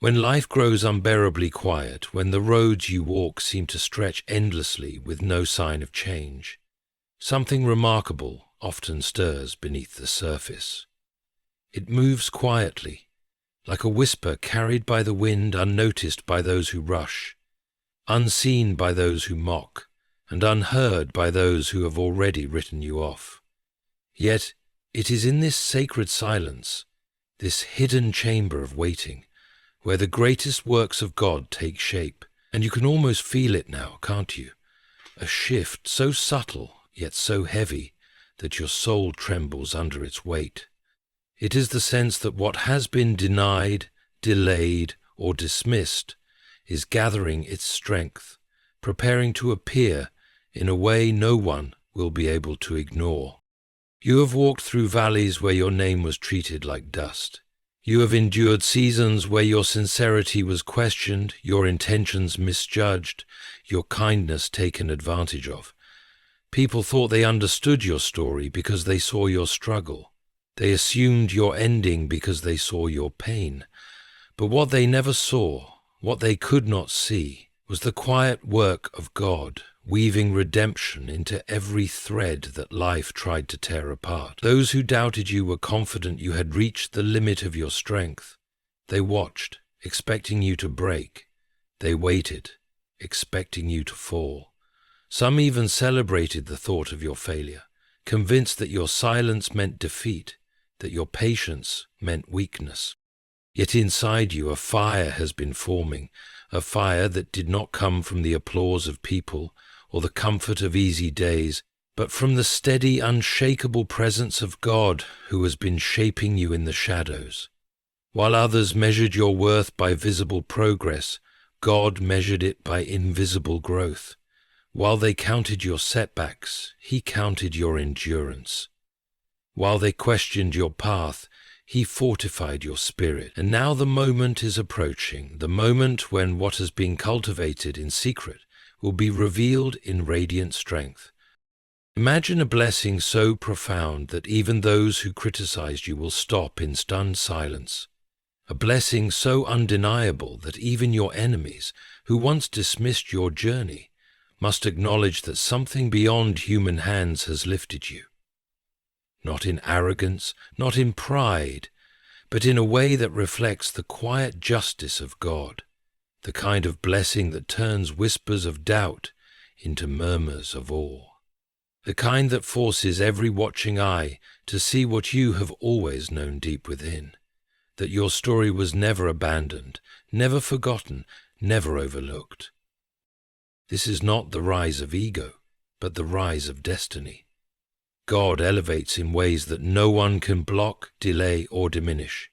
When life grows unbearably quiet, when the roads you walk seem to stretch endlessly with no sign of change, something remarkable often stirs beneath the surface. It moves quietly, like a whisper carried by the wind, unnoticed by those who rush, unseen by those who mock, and unheard by those who have already written you off. Yet it is in this sacred silence, this hidden chamber of waiting, where the greatest works of God take shape, and you can almost feel it now, can't you? A shift so subtle, yet so heavy, that your soul trembles under its weight. It is the sense that what has been denied, delayed, or dismissed is gathering its strength, preparing to appear in a way no one will be able to ignore. You have walked through valleys where your name was treated like dust. You have endured seasons where your sincerity was questioned, your intentions misjudged, your kindness taken advantage of. People thought they understood your story because they saw your struggle. They assumed your ending because they saw your pain. But what they never saw, what they could not see, was the quiet work of God, weaving redemption into every thread that life tried to tear apart. Those who doubted you were confident you had reached the limit of your strength. They watched, expecting you to break. They waited, expecting you to fall. Some even celebrated the thought of your failure, convinced that your silence meant defeat, that your patience meant weakness. Yet inside you a fire has been forming, a fire that did not come from the applause of people or the comfort of easy days, but from the steady, unshakable presence of God who has been shaping you in the shadows. While others measured your worth by visible progress, God measured it by invisible growth. While they counted your setbacks, He counted your endurance. While they questioned your path, He fortified your spirit. And now the moment is approaching, the moment when what has been cultivated in secret will be revealed in radiant strength. Imagine a blessing so profound that even those who criticized you will stop in stunned silence. A blessing so undeniable that even your enemies, who once dismissed your journey, must acknowledge that something beyond human hands has lifted you. Not in arrogance, not in pride, but in a way that reflects the quiet justice of God, the kind of blessing that turns whispers of doubt into murmurs of awe, the kind that forces every watching eye to see what you have always known deep within, that your story was never abandoned, never forgotten, never overlooked. This is not the rise of ego, but the rise of destiny. God elevates in ways that no one can block, delay, or diminish.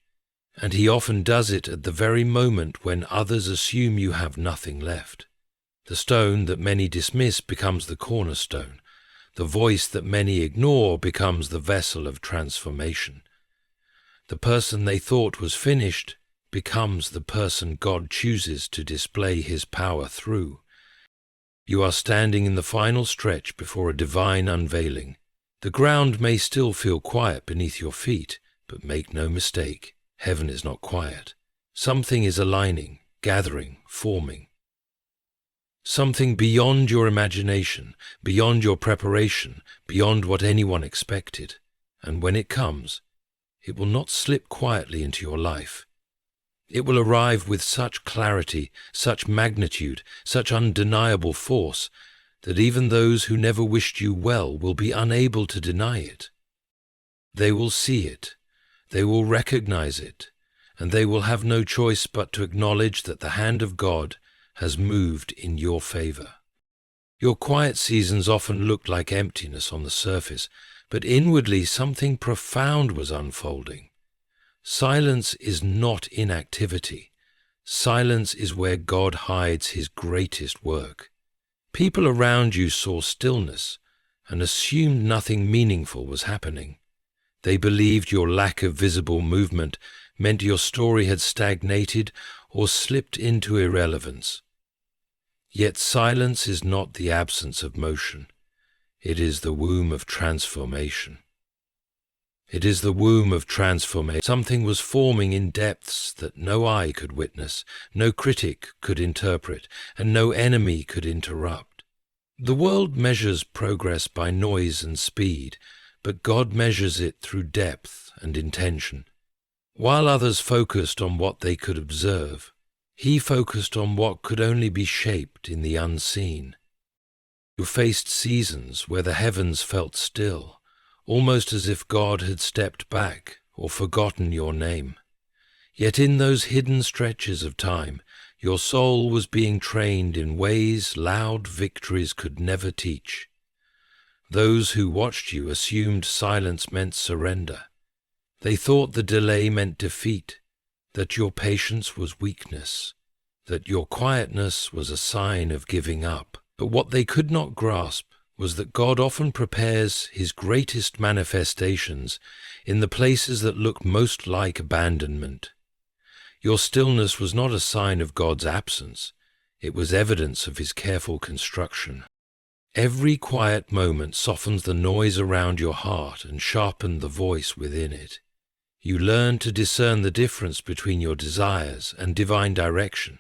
And He often does it at the very moment when others assume you have nothing left. The stone that many dismiss becomes the cornerstone. The voice that many ignore becomes the vessel of transformation. The person they thought was finished becomes the person God chooses to display His power through. You are standing in the final stretch before a divine unveiling. The ground may still feel quiet beneath your feet, but make no mistake, heaven is not quiet. Something is aligning, gathering, forming. Something beyond your imagination, beyond your preparation, beyond what anyone expected. And when it comes, it will not slip quietly into your life. It will arrive with such clarity, such magnitude, such undeniable force, that even those who never wished you well will be unable to deny it. They will see it, they will recognize it, and they will have no choice but to acknowledge that the hand of God has moved in your favor. Your quiet seasons often looked like emptiness on the surface, but inwardly something profound was unfolding. Silence is not inactivity. Silence is where God hides His greatest work. People around you saw stillness and assumed nothing meaningful was happening. They believed your lack of visible movement meant your story had stagnated or slipped into irrelevance. Yet silence is not the absence of motion. It is the womb of transformation. It is the womb of transformation. Something was forming in depths that no eye could witness, no critic could interpret, and no enemy could interrupt. The world measures progress by noise and speed, but God measures it through depth and intention. While others focused on what they could observe, He focused on what could only be shaped in the unseen. You faced seasons where the heavens felt still, almost as if God had stepped back or forgotten your name. Yet in those hidden stretches of time, your soul was being trained in ways loud victories could never teach. Those who watched you assumed silence meant surrender. They thought the delay meant defeat, that your patience was weakness, that your quietness was a sign of giving up. But what they could not grasp was that God often prepares His greatest manifestations in the places that look most like abandonment. Your stillness was not a sign of God's absence, it was evidence of His careful construction. Every quiet moment softens the noise around your heart and sharpened the voice within it. You learned to discern the difference between your desires and divine direction.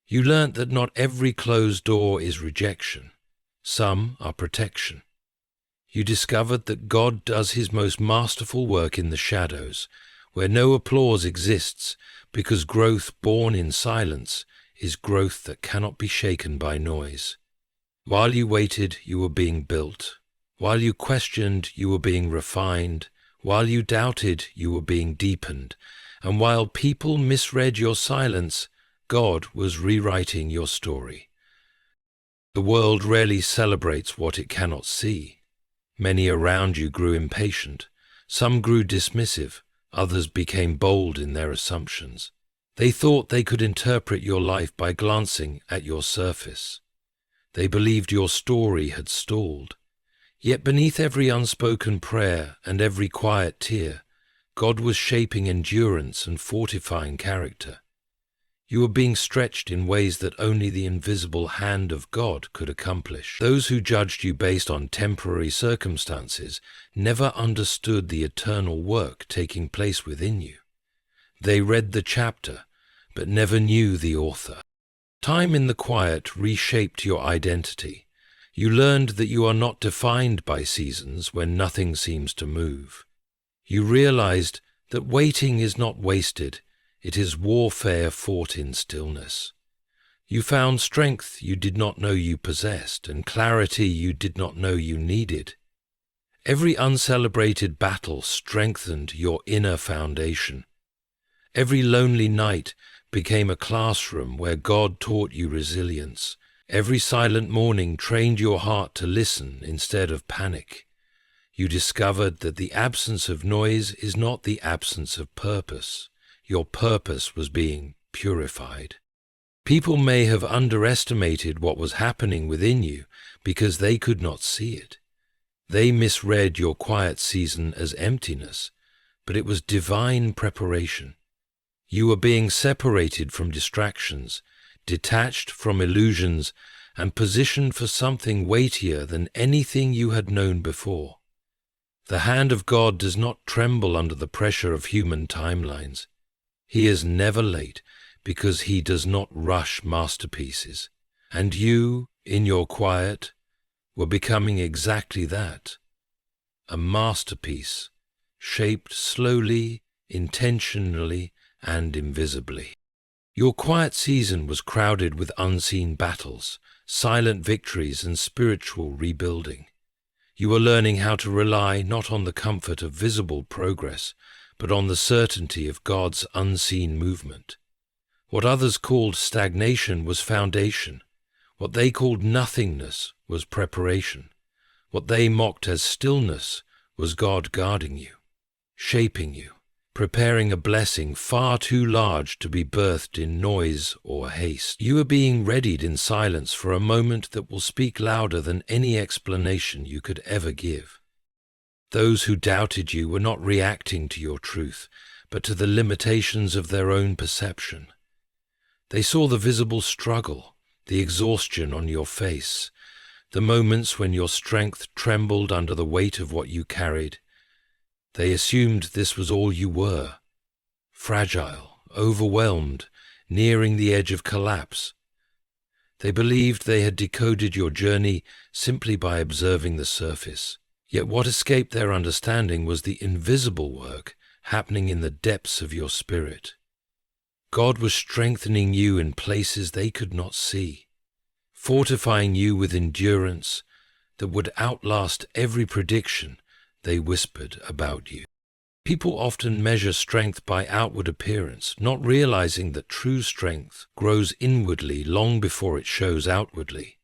You learnt that not every closed door is rejection. Some are protection. You discovered that God does His most masterful work in the shadows, where no applause exists, because growth born in silence is growth that cannot be shaken by noise. While you waited, you were being built. While you questioned, you were being refined. While you doubted, you were being deepened. And while people misread your silence, God was rewriting your story. The world rarely celebrates what it cannot see. Many around you grew impatient. Some grew dismissive. Others became bold in their assumptions. They thought they could interpret your life by glancing at your surface. They believed your story had stalled. Yet beneath every unspoken prayer and every quiet tear, God was shaping endurance and fortifying character. You were being stretched in ways that only the invisible hand of God could accomplish. Those who judged you based on temporary circumstances never understood the eternal work taking place within you. They read the chapter, but never knew the author. Time in the quiet reshaped your identity. You learned that you are not defined by seasons when nothing seems to move. You realized that waiting is not wasted. It is warfare fought in stillness. You found strength you did not know you possessed and clarity you did not know you needed. Every uncelebrated battle strengthened your inner foundation. Every lonely night became a classroom where God taught you resilience. Every silent morning trained your heart to listen instead of panic. You discovered that the absence of noise is not the absence of purpose. Your purpose was being purified. People may have underestimated what was happening within you because they could not see it. They misread your quiet season as emptiness, but it was divine preparation. You were being separated from distractions, detached from illusions, and positioned for something weightier than anything you had known before. The hand of God does not tremble under the pressure of human timelines. He is never late because He does not rush masterpieces. And you, in your quiet, were becoming exactly that, a masterpiece, shaped slowly, intentionally, and invisibly. Your quiet season was crowded with unseen battles, silent victories, and spiritual rebuilding. You were learning how to rely not on the comfort of visible progress, but on the certainty of God's unseen movement. What others called stagnation was foundation. What they called nothingness was preparation. What they mocked as stillness was God guarding you, shaping you, preparing a blessing far too large to be birthed in noise or haste. You are being readied in silence for a moment that will speak louder than any explanation you could ever give. Those who doubted you were not reacting to your truth, but to the limitations of their own perception. They saw the visible struggle, the exhaustion on your face, the moments when your strength trembled under the weight of what you carried. They assumed this was all you were. Fragile, overwhelmed, nearing the edge of collapse. They believed they had decoded your journey simply by observing the surface. Yet what escaped their understanding was the invisible work happening in the depths of your spirit. God was strengthening you in places they could not see, fortifying you with endurance that would outlast every prediction they whispered about you. People often measure strength by outward appearance, not realizing that true strength grows inwardly long before it shows outwardly.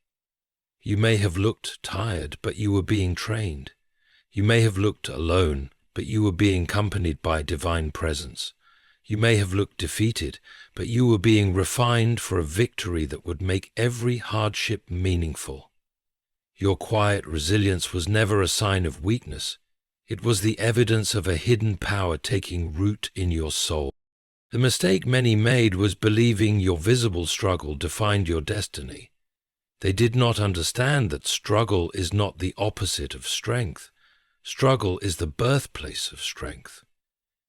You may have looked tired, but you were being trained. You may have looked alone, but you were being accompanied by divine presence. You may have looked defeated, but you were being refined for a victory that would make every hardship meaningful. Your quiet resilience was never a sign of weakness. It was the evidence of a hidden power taking root in your soul. The mistake many made was believing your visible struggle defined your destiny. They did not understand that struggle is not the opposite of strength. Struggle is the birthplace of strength.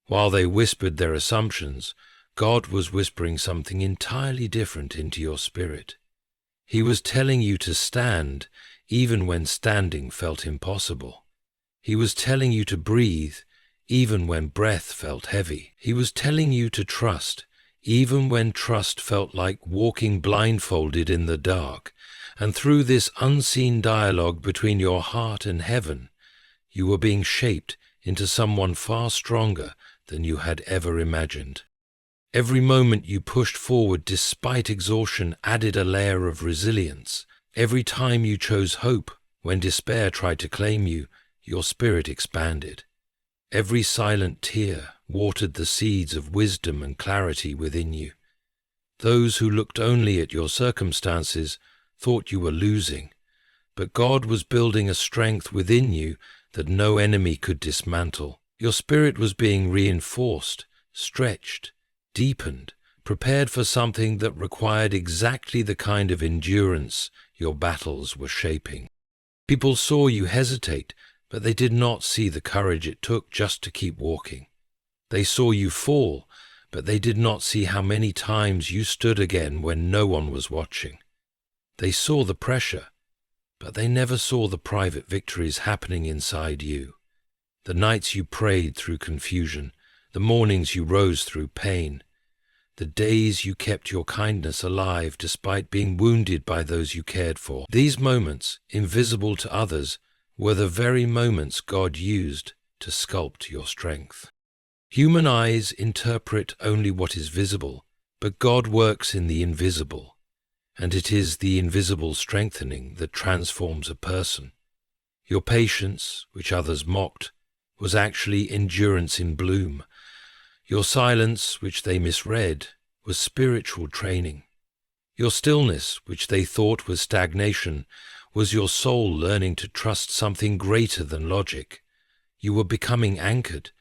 While they whispered their assumptions, God was whispering something entirely different into your spirit. He was telling you to stand even when standing felt impossible. He was telling you to breathe even when breath felt heavy. He was telling you to trust even when trust felt like walking blindfolded in the dark. And through this unseen dialogue between your heart and heaven, you were being shaped into someone far stronger than you had ever imagined. Every moment you pushed forward despite exhaustion added a layer of resilience. Every time you chose hope when despair tried to claim you, your spirit expanded. Every silent tear watered the seeds of wisdom and clarity within you. Those who looked only at your circumstances thought you were losing, but God was building a strength within you that no enemy could dismantle. Your spirit was being reinforced, stretched, deepened, prepared for something that required exactly the kind of endurance your battles were shaping. People saw you hesitate, but they did not see the courage it took just to keep walking. They saw you fall, but they did not see how many times you stood again when no one was watching. They saw the pressure, but they never saw the private victories happening inside you. The nights you prayed through confusion, the mornings you rose through pain, the days you kept your kindness alive despite being wounded by those you cared for. These moments, invisible to others, were the very moments God used to sculpt your strength. Human eyes interpret only what is visible, but God works in the invisible, and it is the invisible strengthening that transforms a person. Your patience, which others mocked, was actually endurance in bloom. Your silence, which they misread, was spiritual training. Your stillness, which they thought was stagnation, was your soul learning to trust something greater than logic. You were becoming anchored,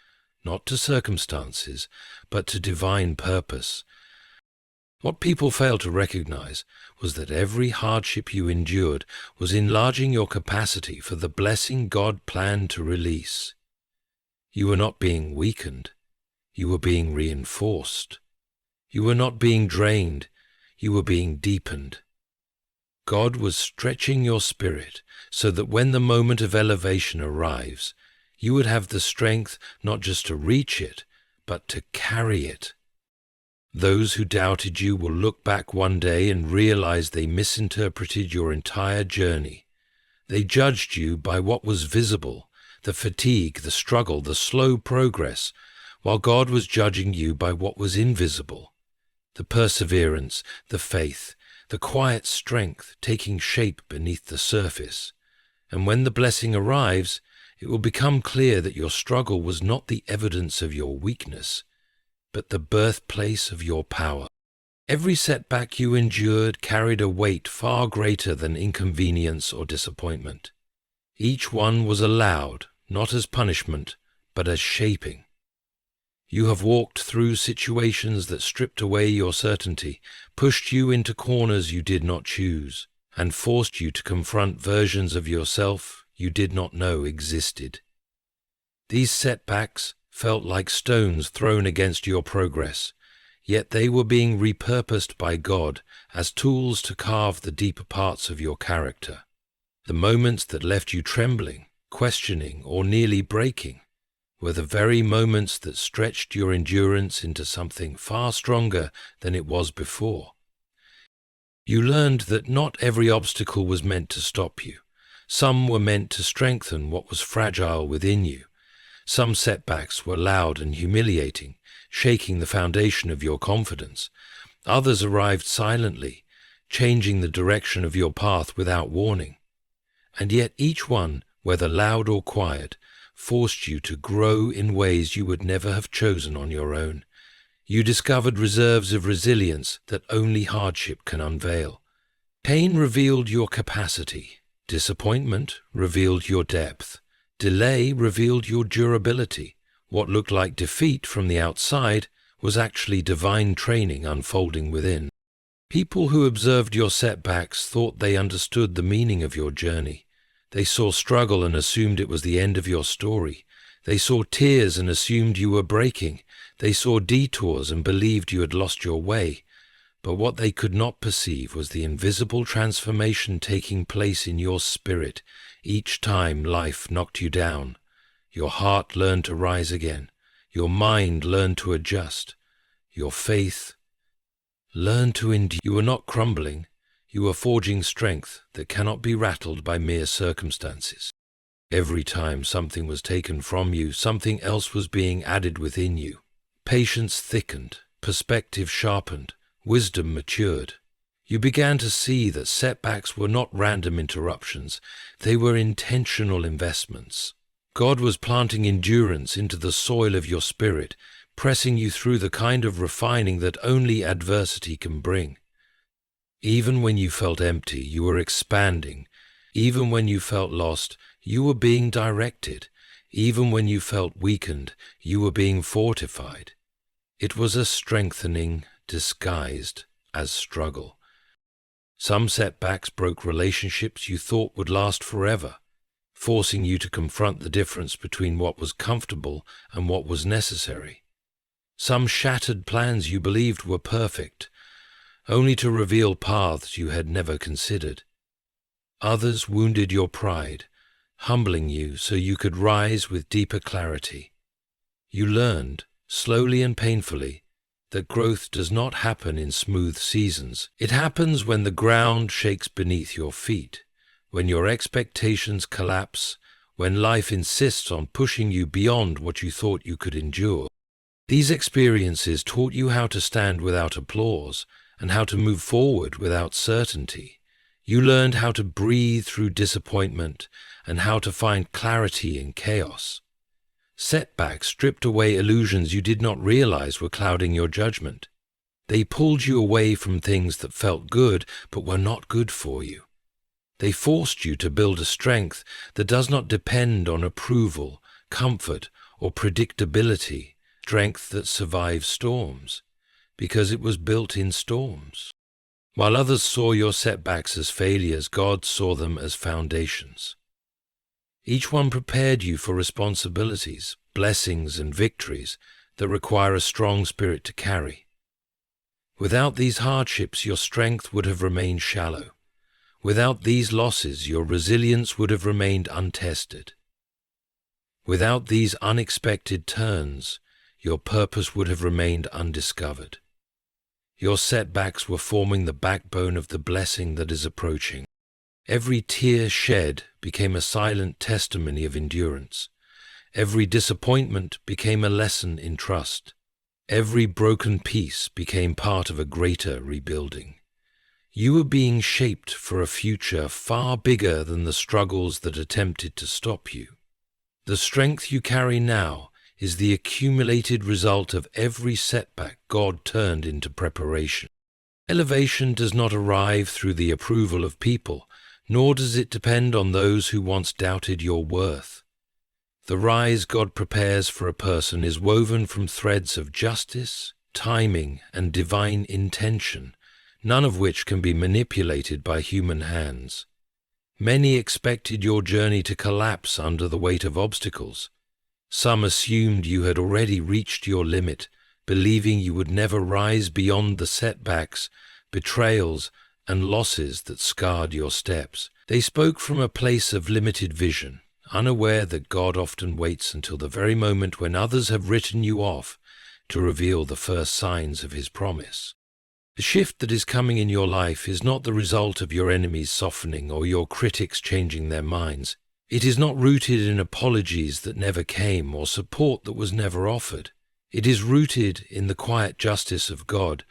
not to circumstances, but to divine purpose. What people failed to recognize was that every hardship you endured was enlarging your capacity for the blessing God planned to release. You were not being weakened, you were being reinforced. You were not being drained, you were being deepened. God was stretching your spirit so that when the moment of elevation arrives, you would have the strength not just to reach it, but to carry it. Those who doubted you will look back one day and realize they misinterpreted your entire journey. They judged you by what was visible, the fatigue, the struggle, the slow progress, while God was judging you by what was invisible, the perseverance, the faith, the quiet strength taking shape beneath the surface. And when the blessing arrives, it will become clear that your struggle was not the evidence of your weakness, but the birthplace of your power. Every setback you endured carried a weight far greater than inconvenience or disappointment. Each one was allowed, not as punishment, but as shaping. You have walked through situations that stripped away your certainty, pushed you into corners you did not choose, and forced you to confront versions of yourself you did not know existed. These setbacks felt like stones thrown against your progress, yet they were being repurposed by God as tools to carve the deeper parts of your character. The moments that left you trembling, questioning, or nearly breaking were the very moments that stretched your endurance into something far stronger than it was before. You learned that not every obstacle was meant to stop you. Some were meant to strengthen what was fragile within you. Some setbacks were loud and humiliating, shaking the foundation of your confidence. Others arrived silently, changing the direction of your path without warning. And yet each one, whether loud or quiet, forced you to grow in ways you would never have chosen on your own. You discovered reserves of resilience that only hardship can unveil. Pain revealed your capacity. Disappointment revealed your depth. Delay revealed your durability. What looked like defeat from the outside was actually divine training unfolding within. People who observed your setbacks thought they understood the meaning of your journey. They saw struggle and assumed it was the end of your story. They saw tears and assumed you were breaking. They saw detours and believed you had lost your way. But what they could not perceive was the invisible transformation taking place in your spirit each time life knocked you down. Your heart learned to rise again. Your mind learned to adjust. Your faith learned to endure. You were not crumbling. You were forging strength that cannot be rattled by mere circumstances. Every time something was taken from you, something else was being added within you. Patience thickened, perspective sharpened, wisdom matured. You began to see that setbacks were not random interruptions, they were intentional investments. God was planting endurance into the soil of your spirit, pressing you through the kind of refining that only adversity can bring. Even when you felt empty, you were expanding. Even when you felt lost, you were being directed. Even when you felt weakened, you were being fortified. It was a strengthening disguised as struggle. Some setbacks broke relationships you thought would last forever, forcing you to confront the difference between what was comfortable and what was necessary. Some shattered plans you believed were perfect, only to reveal paths you had never considered. Others wounded your pride, humbling you so you could rise with deeper clarity. You learned, slowly and painfully, that growth does not happen in smooth seasons. It happens when the ground shakes beneath your feet, when your expectations collapse, when life insists on pushing you beyond what you thought you could endure. These experiences taught you how to stand without applause and how to move forward without certainty. You learned how to breathe through disappointment and how to find clarity in chaos. Setbacks stripped away illusions you did not realize were clouding your judgment. They pulled you away from things that felt good but were not good for you. They forced you to build a strength that does not depend on approval, comfort, or predictability, strength that survives storms, because it was built in storms. While others saw your setbacks as failures, God saw them as foundations. Each one prepared you for responsibilities, blessings, and victories that require a strong spirit to carry. Without these hardships, your strength would have remained shallow. Without these losses, your resilience would have remained untested. Without these unexpected turns, your purpose would have remained undiscovered. Your setbacks were forming the backbone of the blessing that is approaching. Every tear shed became a silent testimony of endurance. Every disappointment became a lesson in trust. Every broken piece became part of a greater rebuilding. You were being shaped for a future far bigger than the struggles that attempted to stop you. The strength you carry now is the accumulated result of every setback God turned into preparation. Elevation does not arrive through the approval of people, nor does it depend on those who once doubted your worth. The rise God prepares for a person is woven from threads of justice, timing, and divine intention, none of which can be manipulated by human hands. Many expected your journey to collapse under the weight of obstacles. Some assumed you had already reached your limit, believing you would never rise beyond the setbacks, betrayals, and losses that scarred your steps. They spoke from a place of limited vision, unaware that God often waits until the very moment when others have written you off to reveal the first signs of His promise. The shift that is coming in your life is not the result of your enemies softening or your critics changing their minds. It is not rooted in apologies that never came or support that was never offered. It is rooted in the quiet justice of God,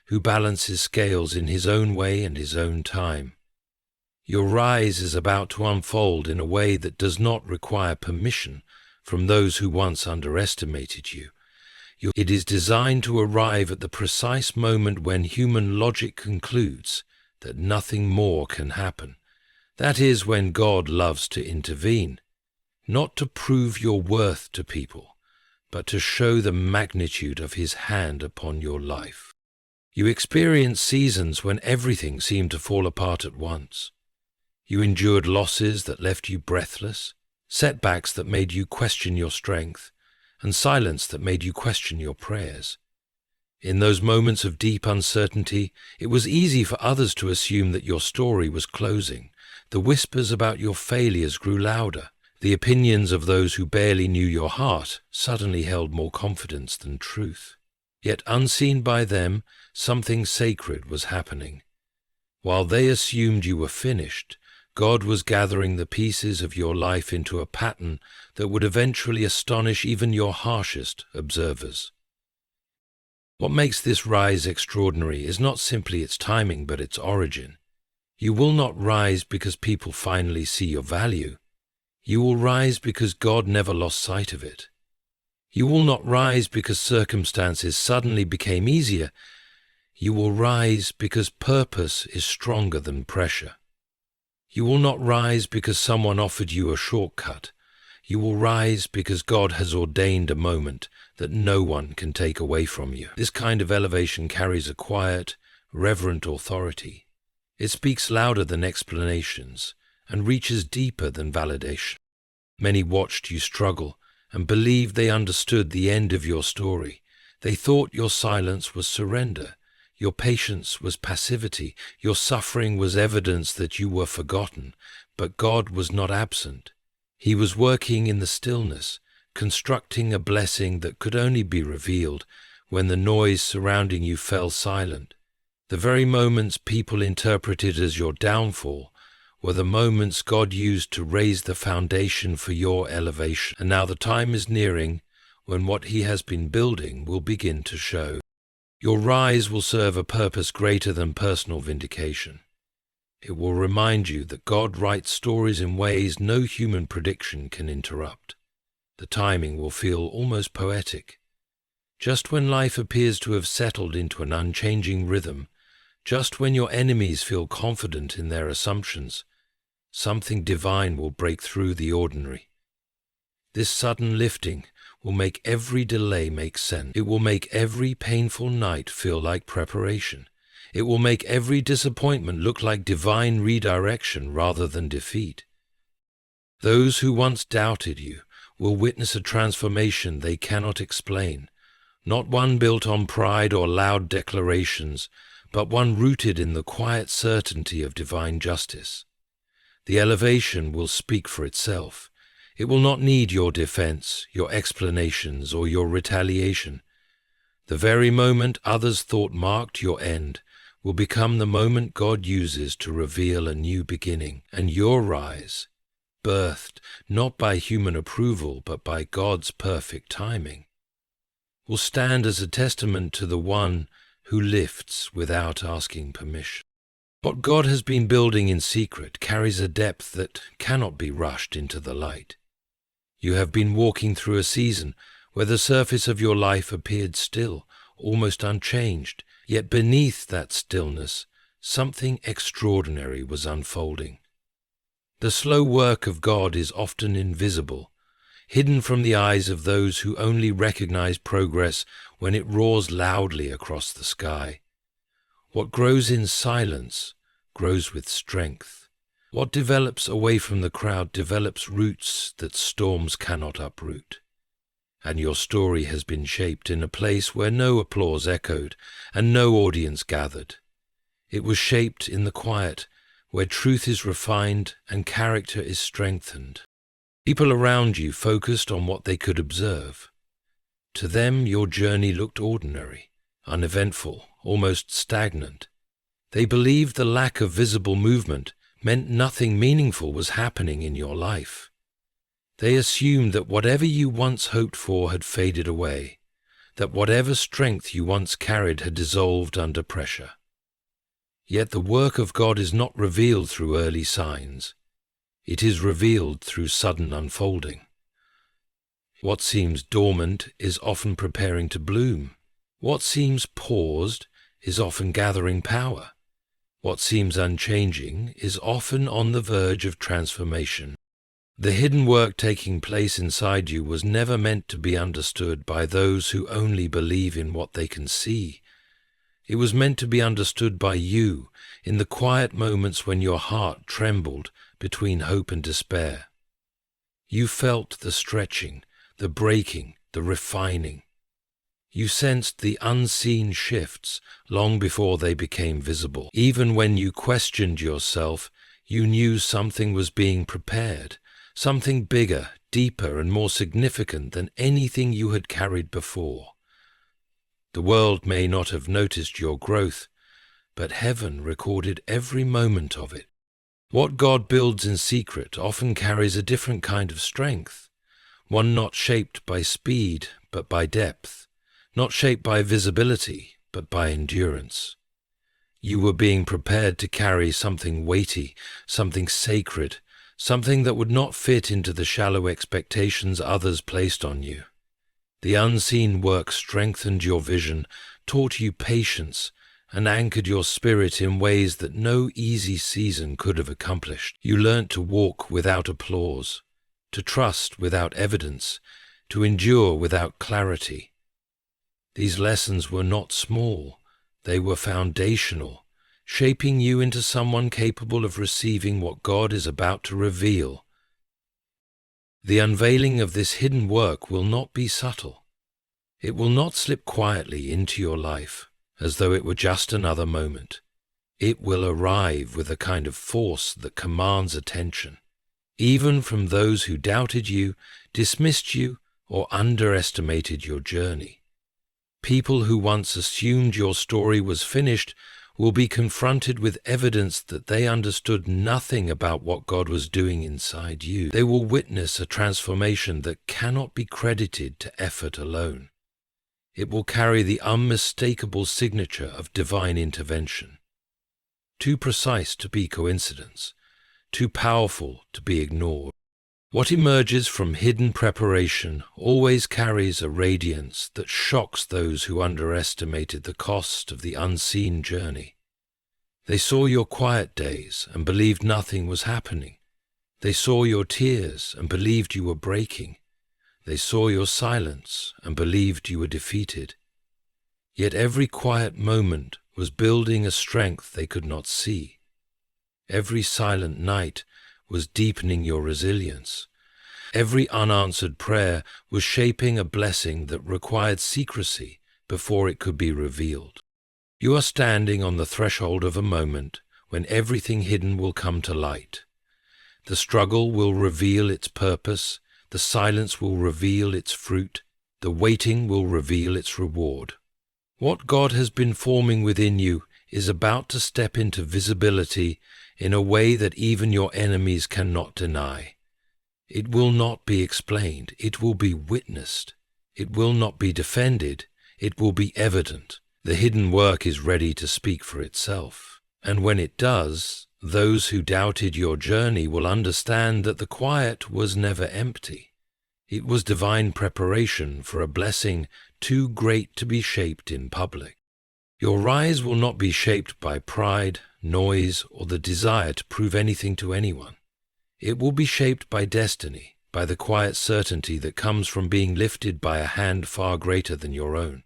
who balances scales in His own way and His own time. Your rise is about to unfold in a way that does not require permission from those who once underestimated you. It is designed to arrive at the precise moment when human logic concludes that nothing more can happen. That is when God loves to intervene, not to prove your worth to people, but to show the magnitude of His hand upon your life. You experience seasons when everything seemed to fall apart at once. You endured losses that left you breathless, setbacks that made you question your strength, and silence that made you question your prayers. In those moments of deep uncertainty, it was easy for others to assume that your story was closing. The whispers about your failures grew louder. The opinions of those who barely knew your heart suddenly held more confidence than truth. Yet unseen by them, something sacred was happening. While they assumed you were finished, God was gathering the pieces of your life into a pattern that would eventually astonish even your harshest observers. What makes this rise extraordinary is not simply its timing, but its origin. You will not rise because people finally see your value. You will rise because God never lost sight of it. You will not rise because circumstances suddenly became easier. You will rise because purpose is stronger than pressure. You will not rise because someone offered you a shortcut. You will rise because God has ordained a moment that no one can take away from you. This kind of elevation carries a quiet, reverent authority. It speaks louder than explanations and reaches deeper than validation. Many watched you struggle and believed they understood the end of your story. They thought your silence was surrender, your patience was passivity, your suffering was evidence that you were forgotten. But God was not absent. He was working in the stillness, constructing a blessing that could only be revealed when the noise surrounding you fell silent. The very moments people interpreted as your downfall were the moments God used to raise the foundation for your elevation. And now the time is nearing when what He has been building will begin to show. Your rise will serve a purpose greater than personal vindication. It will remind you that God writes stories in ways no human prediction can interrupt. The timing will feel almost poetic. Just when life appears to have settled into an unchanging rhythm, just when your enemies feel confident in their assumptions, something divine will break through the ordinary. This sudden lifting will make every delay make sense. It will make every painful night feel like preparation. It will make every disappointment look like divine redirection rather than defeat. Those who once doubted you will witness a transformation they cannot explain, not one built on pride or loud declarations, but one rooted in the quiet certainty of divine justice. The elevation will speak for itself. It will not need your defense, your explanations, or your retaliation. The very moment others thought marked your end will become the moment God uses to reveal a new beginning, and your rise, birthed not by human approval but by God's perfect timing, will stand as a testament to the one who lifts without asking permission. What God has been building in secret carries a depth that cannot be rushed into the light. You have been walking through a season where the surface of your life appeared still, almost unchanged, yet beneath that stillness, something extraordinary was unfolding. The slow work of God is often invisible, hidden from the eyes of those who only recognize progress when it roars loudly across the sky. What grows in silence grows with strength. What develops away from the crowd develops roots that storms cannot uproot. and your story has been shaped in a place where no applause echoed and no audience gathered. It was shaped in the quiet, where truth is refined and character is strengthened. People around you focused on what they could observe. To them, your journey looked ordinary, uneventful, almost stagnant. They believed the lack of visible movement meant nothing meaningful was happening in your life. They assumed that whatever you once hoped for had faded away, that whatever strength you once carried had dissolved under pressure. Yet the work of God is not revealed through early signs. It is revealed through sudden unfolding. What seems dormant is often preparing to bloom. What seems paused is often gathering power. What seems unchanging is often on the verge of transformation. The hidden work taking place inside you was never meant to be understood by those who only believe in what they can see. It was meant to be understood by you in the quiet moments when your heart trembled between hope and despair. You felt the stretching, the breaking, the refining. You sensed the unseen shifts long before they became visible. Even when you questioned yourself, you knew something was being prepared, something bigger, deeper, and more significant than anything you had carried before. The world may not have noticed your growth, but heaven recorded every moment of it. What God builds in secret often carries a different kind of strength, one not shaped by speed but by depth, not shaped by visibility but by endurance. You were being prepared to carry something weighty, something sacred, something that would not fit into the shallow expectations others placed on you. The unseen work strengthened your vision, taught you patience, and anchored your spirit in ways that no easy season could have accomplished. You learnt to walk without applause, to trust without evidence, to endure without clarity. These lessons were not small, they were foundational, shaping you into someone capable of receiving what God is about to reveal. The unveiling of this hidden work will not be subtle. It will not slip quietly into your life as though it were just another moment. It will arrive with a kind of force that commands attention, even from those who doubted you, dismissed you, or underestimated your journey. People who once assumed your story was finished will be confronted with evidence that they understood nothing about what God was doing inside you. They will witness a transformation that cannot be credited to effort alone. It will carry the unmistakable signature of divine intervention. Too precise to be coincidence, too powerful to be ignored. What emerges from hidden preparation always carries a radiance that shocks those who underestimated the cost of the unseen journey. They saw your quiet days and believed nothing was happening. They saw your tears and believed you were breaking. They saw your silence and believed you were defeated. Yet every quiet moment was building a strength they could not see. Every silent night was deepening your resilience. Every unanswered prayer was shaping a blessing that required secrecy before it could be revealed. You are standing on the threshold of a moment when everything hidden will come to light. The struggle will reveal its purpose, the silence will reveal its fruit, the waiting will reveal its reward. What God has been forming within you is about to step into visibility in a way that even your enemies cannot deny. It will not be explained, it will be witnessed. It will not be defended, it will be evident. The hidden work is ready to speak for itself. And when it does, those who doubted your journey will understand that the quiet was never empty. It was divine preparation for a blessing too great to be shaped in public. Your rise will not be shaped by pride, noise, or the desire to prove anything to anyone. It will be shaped by destiny, by the quiet certainty that comes from being lifted by a hand far greater than your own.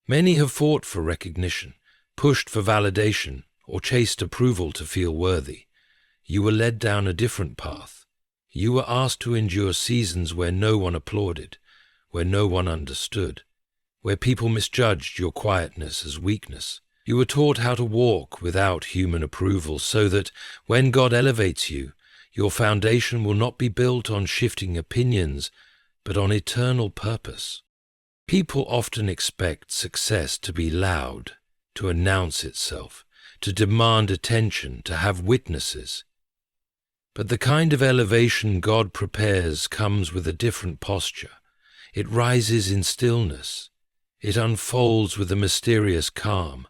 Many have fought for recognition, pushed for validation, or chased approval to feel worthy. You were led down a different path. You were asked to endure seasons where no one applauded, where no one understood, where people misjudged your quietness as weakness. You were taught how to walk without human approval so that when God elevates you, your foundation will not be built on shifting opinions, but on eternal purpose. People often expect success to be loud, to announce itself, to demand attention, to have witnesses. But the kind of elevation God prepares comes with a different posture. It rises in stillness. It unfolds with a mysterious calm.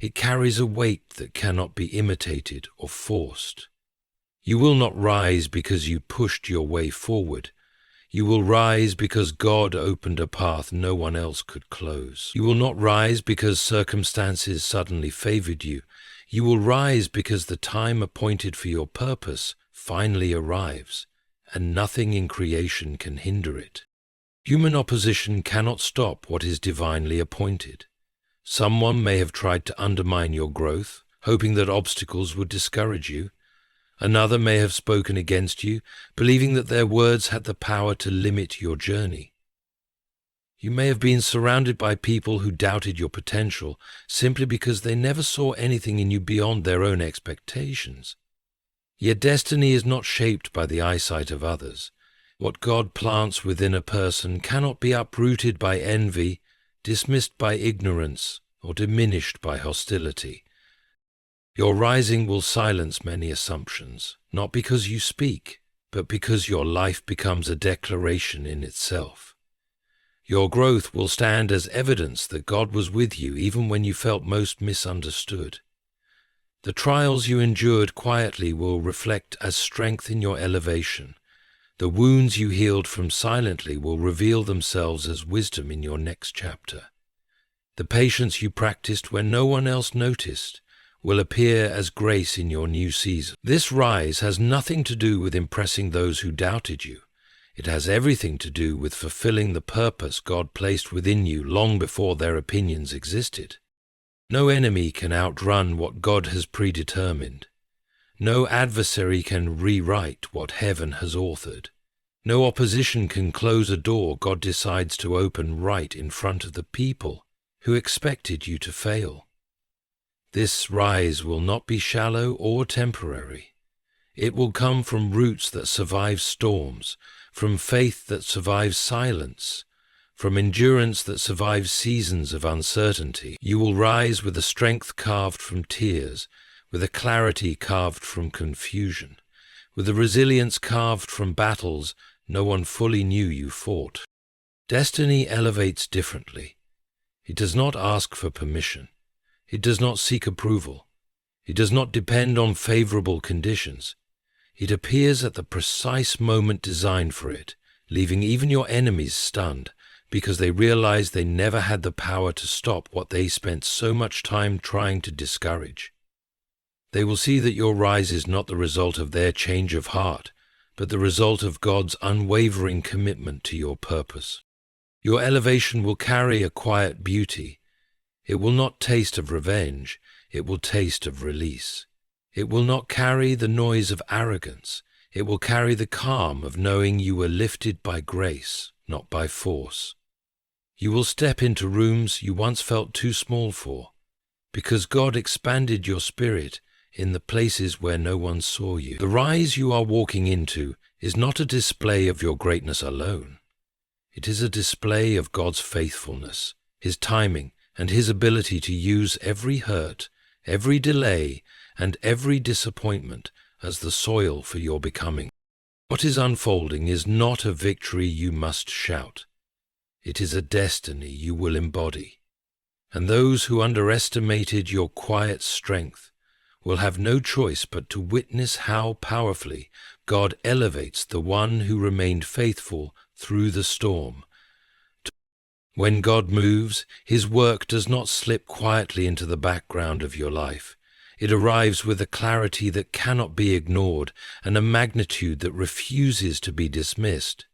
It carries a weight that cannot be imitated or forced. You will not rise because you pushed your way forward. You will rise because God opened a path no one else could close. You will not rise because circumstances suddenly favored you. You will rise because the time appointed for your purpose finally arrives, and nothing in creation can hinder it. Human opposition cannot stop what is divinely appointed. Someone may have tried to undermine your growth, hoping that obstacles would discourage you. Another may have spoken against you, believing that their words had the power to limit your journey. You may have been surrounded by people who doubted your potential simply because they never saw anything in you beyond their own expectations. Yet destiny is not shaped by the eyesight of others. What God plants within a person cannot be uprooted by envy, dismissed by ignorance, or diminished by hostility. Your rising will silence many assumptions, not because you speak, but because your life becomes a declaration in itself. Your growth will stand as evidence that God was with you even when you felt most misunderstood. The trials you endured quietly will reflect as strength in your elevation. The wounds you healed from silently will reveal themselves as wisdom in your next chapter. The patience you practiced when no one else noticed will appear as grace in your new season. This rise has nothing to do with impressing those who doubted you. It has everything to do with fulfilling the purpose God placed within you long before their opinions existed. No enemy can outrun what God has predetermined. No adversary can rewrite what heaven has authored. No opposition can close a door God decides to open right in front of the people who expected you to fail. This rise will not be shallow or temporary. It will come from roots that survive storms, from faith that survives silence, from endurance that survives seasons of uncertainty. You will rise with a strength carved from tears, with a clarity carved from confusion, with a resilience carved from battles no one fully knew you fought. Destiny elevates differently. It does not ask for permission. It does not seek approval. It does not depend on favorable conditions. It appears at the precise moment designed for it, leaving even your enemies stunned because they realize they never had the power to stop what they spent so much time trying to discourage. They will see that your rise is not the result of their change of heart, but the result of God's unwavering commitment to your purpose. Your elevation will carry a quiet beauty. It will not taste of revenge, it will taste of release. It will not carry the noise of arrogance, it will carry the calm of knowing you were lifted by grace, not by force. You will step into rooms you once felt too small for, because God expanded your spirit in the places where no one saw you. The rise you are walking into is not a display of your greatness alone. It is a display of God's faithfulness, His timing, and His ability to use every hurt, every delay, and every disappointment as the soil for your becoming. What is unfolding is not a victory you must shout. It is a destiny you will embody. And those who underestimated your quiet strength will have no choice but to witness how powerfully God elevates the one who remained faithful through the storm. When God moves, His work does not slip quietly into the background of your life. It arrives with a clarity that cannot be ignored and a magnitude that refuses to be dismissed.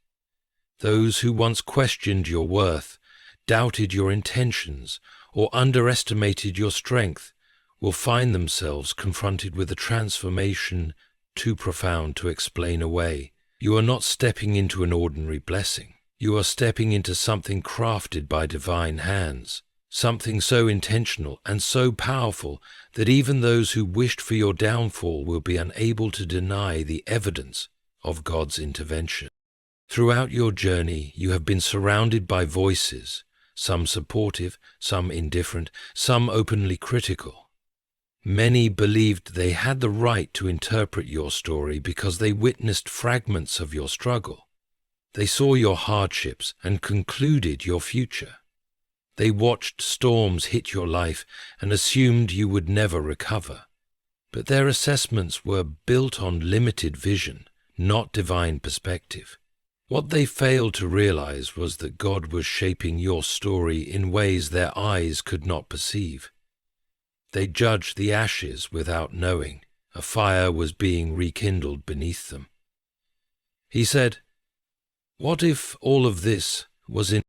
Those who once questioned your worth, doubted your intentions, or underestimated your strength will find themselves confronted with a transformation too profound to explain away. You are not stepping into an ordinary blessing. You are stepping into something crafted by divine hands, something so intentional and so powerful that even those who wished for your downfall will be unable to deny the evidence of God's intervention. Throughout your journey, you have been surrounded by voices, some supportive, some indifferent, some openly critical. Many believed they had the right to interpret your story because they witnessed fragments of your struggle. They saw your hardships and concluded your future. They watched storms hit your life and assumed you would never recover. But their assessments were built on limited vision, not divine perspective. What they failed to realize was that God was shaping your story in ways their eyes could not perceive. They judged the ashes without knowing a fire was being rekindled beneath them. He said, "What if all of this was in..."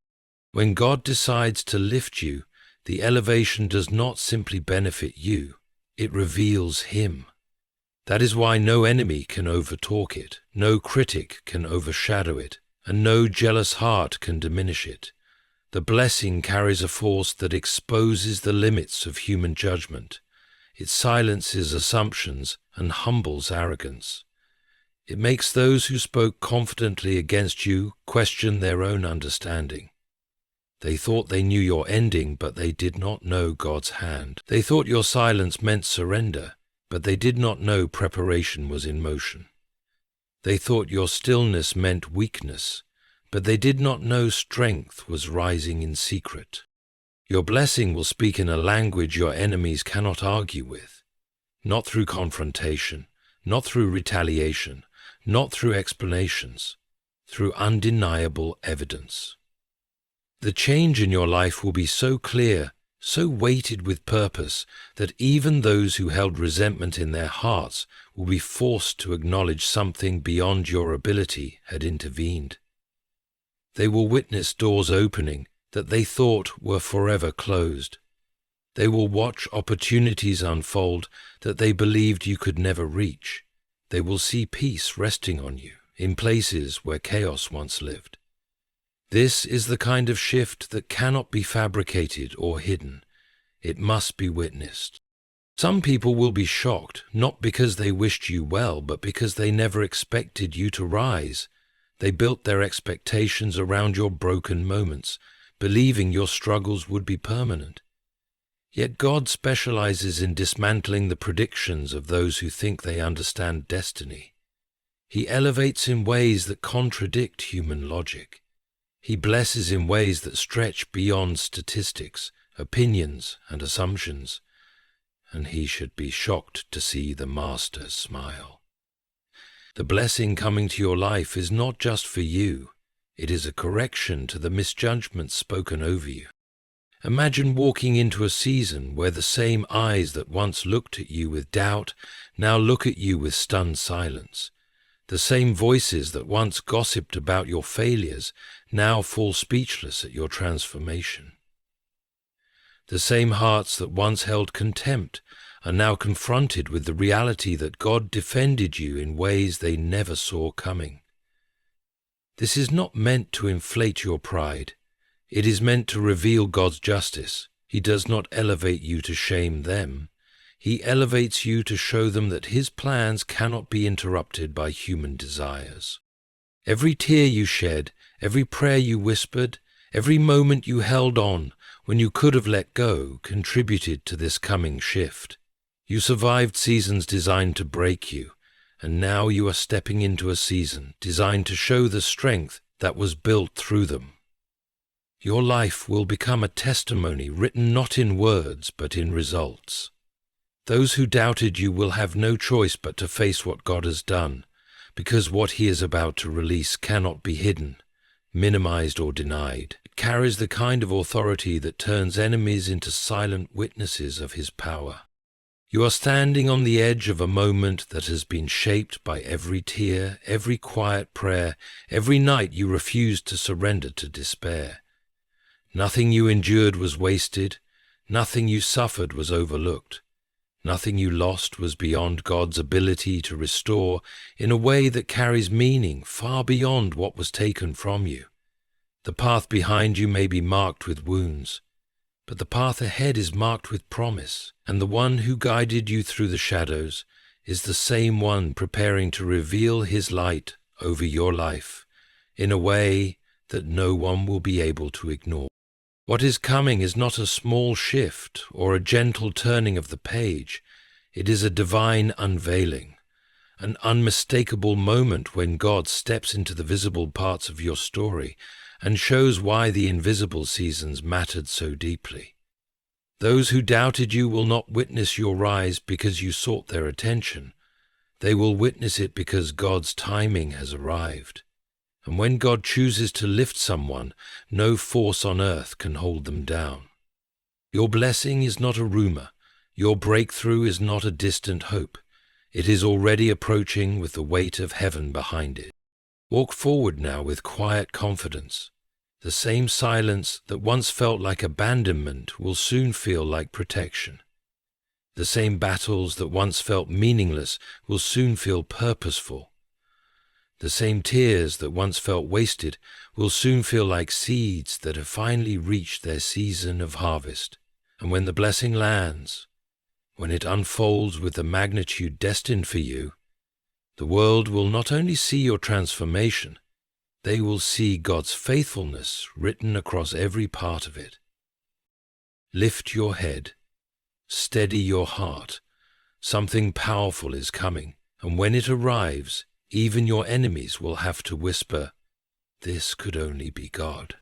When God decides to lift you, the elevation does not simply benefit you, it reveals Him. That is why no enemy can overtalk it, no critic can overshadow it, and no jealous heart can diminish it. The blessing carries a force that exposes the limits of human judgment. It silences assumptions and humbles arrogance. It makes those who spoke confidently against you question their own understanding. They thought they knew your ending, but they did not know God's hand. They thought your silence meant surrender, but they did not know preparation was in motion. They thought your stillness meant weakness, but they did not know strength was rising in secret. Your blessing will speak in a language your enemies cannot argue with, not through confrontation, not through retaliation, not through explanations, through undeniable evidence. The change in your life will be so clear, so weighted with purpose, that even those who held resentment in their hearts will be forced to acknowledge something beyond your ability had intervened. They will witness doors opening that they thought were forever closed. They will watch opportunities unfold that they believed you could never reach. They will see peace resting on you in places where chaos once lived. This is the kind of shift that cannot be fabricated or hidden. It must be witnessed. Some people will be shocked, not because they wished you well, but because they never expected you to rise. They built their expectations around your broken moments, believing your struggles would be permanent. Yet God specializes in dismantling the predictions of those who think they understand destiny. He elevates in ways that contradict human logic. He blesses in ways that stretch beyond statistics, opinions, and assumptions. And he should be shocked to see the Master smile. The blessing coming to your life is not just for you. It is a correction to the misjudgments spoken over you. Imagine walking into a season where the same eyes that once looked at you with doubt now look at you with stunned silence. The same voices that once gossiped about your failures now fall speechless at your transformation. The same hearts that once held contempt are now confronted with the reality that God defended you in ways they never saw coming. This is not meant to inflate your pride. It is meant to reveal God's justice. He does not elevate you to shame them. He elevates you to show them that His plans cannot be interrupted by human desires. Every tear you shed, every prayer you whispered, every moment you held on when you could have let go contributed to this coming shift. You survived seasons designed to break you, and now you are stepping into a season designed to show the strength that was built through them. Your life will become a testimony written not in words but in results. Those who doubted you will have no choice but to face what God has done, because what He is about to release cannot be hidden, minimized or denied. It carries the kind of authority that turns enemies into silent witnesses of His power. You are standing on the edge of a moment that has been shaped by every tear, every quiet prayer, every night you refused to surrender to despair. Nothing you endured was wasted. Nothing you suffered was overlooked. Nothing you lost was beyond God's ability to restore in a way that carries meaning far beyond what was taken from you. The path behind you may be marked with wounds, but the path ahead is marked with promise, and the one who guided you through the shadows is the same one preparing to reveal his light over your life in a way that no one will be able to ignore. What is coming is not a small shift or a gentle turning of the page. It is a divine unveiling, an unmistakable moment when God steps into the visible parts of your story and shows why the invisible seasons mattered so deeply. Those who doubted you will not witness your rise because you sought their attention. They will witness it because God's timing has arrived. And when God chooses to lift someone, no force on earth can hold them down. Your blessing is not a rumor. Your breakthrough is not a distant hope. It is already approaching with the weight of heaven behind it. Walk forward now with quiet confidence. The same silence that once felt like abandonment will soon feel like protection. The same battles that once felt meaningless will soon feel purposeful. The same tears that once felt wasted will soon feel like seeds that have finally reached their season of harvest. And when the blessing lands, when it unfolds with the magnitude destined for you, the world will not only see your transformation, they will see God's faithfulness written across every part of it. Lift your head, steady your heart. Something powerful is coming, and when it arrives, even your enemies will have to whisper, "This could only be God."